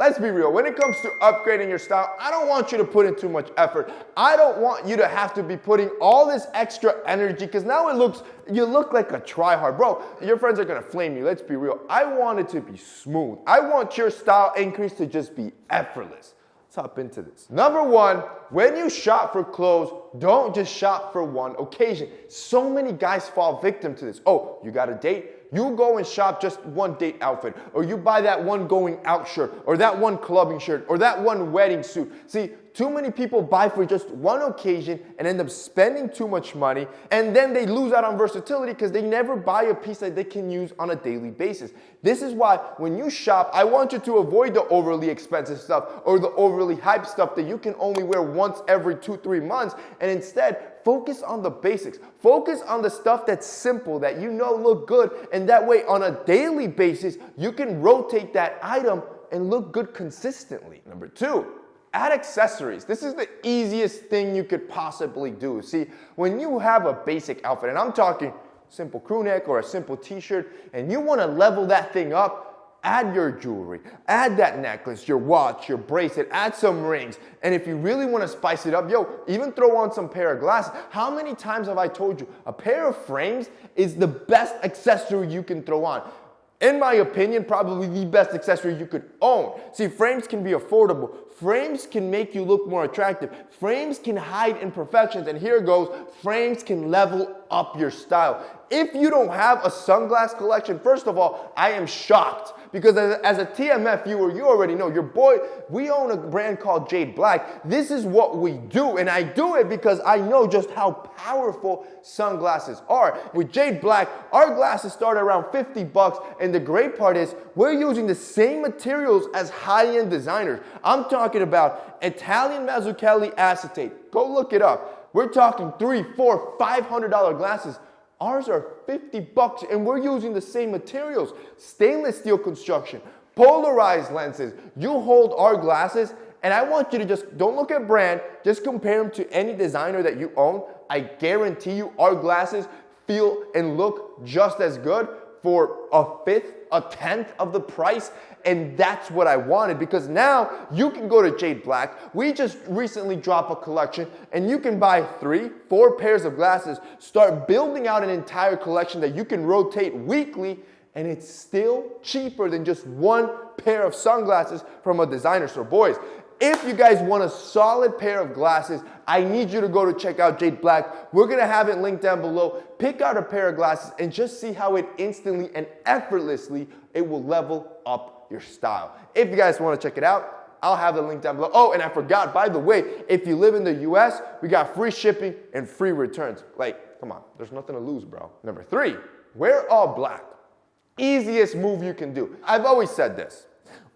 let's be real. When it comes to upgrading your style, I don't want you to put in too much effort. I don't want you to have to be putting all this extra energy because now you look like a tryhard. Bro, your friends are gonna flame you. Let's be real. I want it to be smooth. I want your style increase to just be effortless. Let's hop into this. Number one, when you shop for clothes, don't just shop for one occasion. So many guys fall victim to this. Oh, you got a date? You go and shop just one date outfit, or you buy that one going out shirt, or that one clubbing shirt, or that one wedding suit. See, too many people buy for just one occasion and end up spending too much money, and then they lose out on versatility because they never buy a piece that they can use on a daily basis. This is why when you shop, I want you to avoid the overly expensive stuff or the overly hyped stuff that you can only wear once every 2-3 months, and instead focus on the basics. Focus on the stuff that's simple, that you know look good, and that way on a daily basis, you can rotate that item and look good consistently. Number two, add accessories. This is the easiest thing you could possibly do. See, when you have a basic outfit, and I'm talking simple crew neck or a simple t-shirt, and you want to level that thing up, add your jewelry, add that necklace, your watch, your bracelet, add some rings. And if you really want to spice it up, even throw on some pair of glasses. How many times have I told you, a pair of frames is the best accessory you can throw on? In my opinion, probably the best accessory you could own. See, frames can be affordable. Frames can make you look more attractive. Frames can hide imperfections. And here goes, frames can level up your style. If you don't have a sunglass collection, first of all, I am shocked. Because as a TMF viewer, you already know, your boy, we own a brand called Jade Black. This is what we do, and I do it because I know just how powerful sunglasses are. With Jade Black, our glasses start around $50, and the great part is we're using the same materials as high-end designers. I'm talking about Italian Mazzucchelli acetate. Go look it up. We're talking $300, $400, $500 glasses. Ours are $50 and we're using the same materials. Stainless steel construction, polarized lenses. You hold our glasses and I want you to just, don't look at brand, just compare them to any designer that you own. I guarantee you our glasses feel and look just as good for a fifth, a tenth of the price. And that's what I wanted because now you can go to Jade Black. We just recently dropped a collection and you can buy 3-4 pairs of glasses, start building out an entire collection that you can rotate weekly, and it's still cheaper than just one pair of sunglasses from a designer store. Boys, if you guys want a solid pair of glasses, I need you to go to check out Jade Black. We're gonna have it linked down below. Pick out a pair of glasses and just see how it instantly and effortlessly it will level up your style. If you guys want to check it out, I'll have the link down below. Oh, and I forgot, by the way, if you live in the US, we got free shipping and free returns. Like, come on, there's nothing to lose, bro. Number 3, wear all black. Easiest move you can do. I've always said this.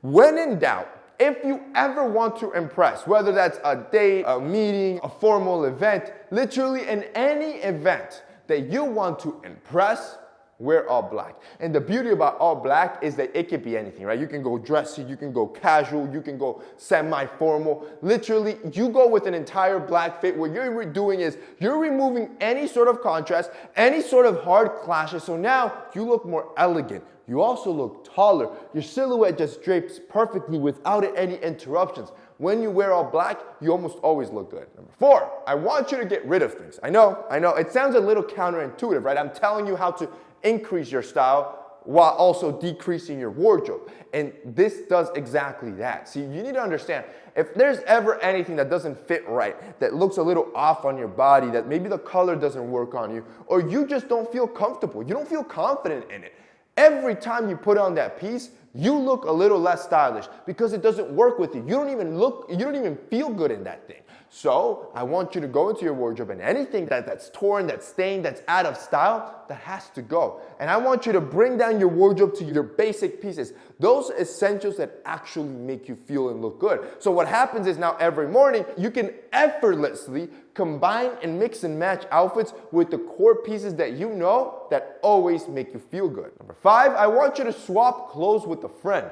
When in doubt, if you ever want to impress, whether that's a date, a meeting, a formal event, literally in any event that you want to impress, wear all black. And the beauty about all black is that it could be anything, right? You can go dressy, you can go casual, you can go semi-formal. Literally, you go with an entire black fit. What you're doing is you're removing any sort of contrast, any sort of hard clashes. So now you look more elegant. You also look taller. Your silhouette just drapes perfectly without any interruptions. When you wear all black, you almost always look good. Number 4, I want you to get rid of things. I know, it sounds a little counterintuitive, right? I'm telling you how to increase your style while also decreasing your wardrobe. And this does exactly that. See, you need to understand, if there's ever anything that doesn't fit right, that looks a little off on your body, that maybe the color doesn't work on you, or you just don't feel comfortable, you don't feel confident in it, every time you put on that piece, you look a little less stylish because it doesn't work with you. You don't even feel good in that thing. So I want you to go into your wardrobe and anything that's torn, that's stained, that's out of style, that has to go. And I want you to bring down your wardrobe to your basic pieces, those essentials that actually make you feel and look good. So what happens is now every morning, you can effortlessly combine and mix and match outfits with the core pieces that you know that always make you feel good. Number 5, I want you to swap clothes with a friend.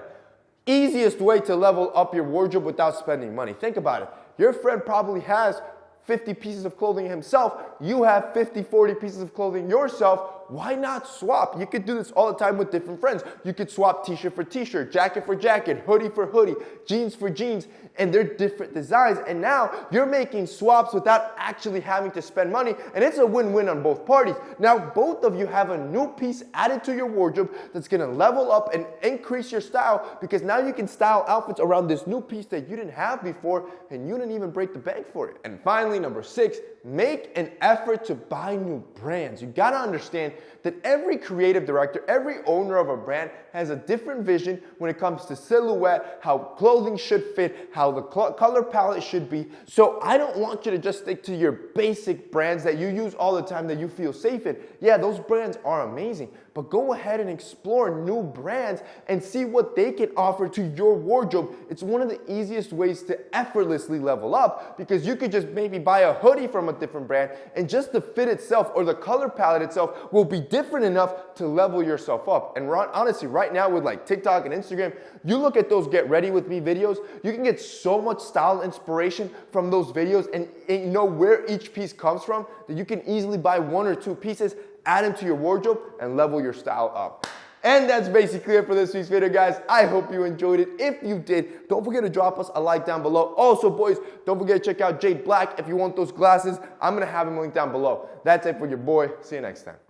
Easiest way to level up your wardrobe without spending money. Think about it. Your friend probably has 50 pieces of clothing himself. You have 50, 40 pieces of clothing yourself. why not swap? You could do this all the time with different friends. You could swap t-shirt for t-shirt, jacket for jacket, hoodie for hoodie, jeans for jeans, and they're different designs. And now you're making swaps without actually having to spend money, and it's a win-win on both parties. Now both of you have a new piece added to your wardrobe that's gonna level up and increase your style, because now you can style outfits around this new piece that you didn't have before, and you didn't even break the bank for it. And finally, number 6, make an effort to buy new brands. You gotta understand that every creative director, every owner of a brand has a different vision when it comes to silhouette, how clothing should fit, how the color palette should be. So I don't want you to just stick to your basic brands that you use all the time that you feel safe in. Yeah, those brands are amazing, but go ahead and explore new brands and see what they can offer to your wardrobe. It's one of the easiest ways to effortlessly level up, because you could just maybe buy a hoodie from a different brand, and just the fit itself or the color palette itself will be different enough to level yourself up. And honestly, right now with like TikTok and Instagram, you look at those get ready with me videos, you can get so much style inspiration from those videos, and you know where each piece comes from, that you can easily buy 1 or 2 pieces, add them to your wardrobe, and level your style up. And that's basically it for this week's video, guys. I hope you enjoyed it. If you did, don't forget to drop us a like down below. Also, boys, don't forget to check out Jade Black if you want those glasses. I'm going to have him linked down below. That's it for your boy. See you next time.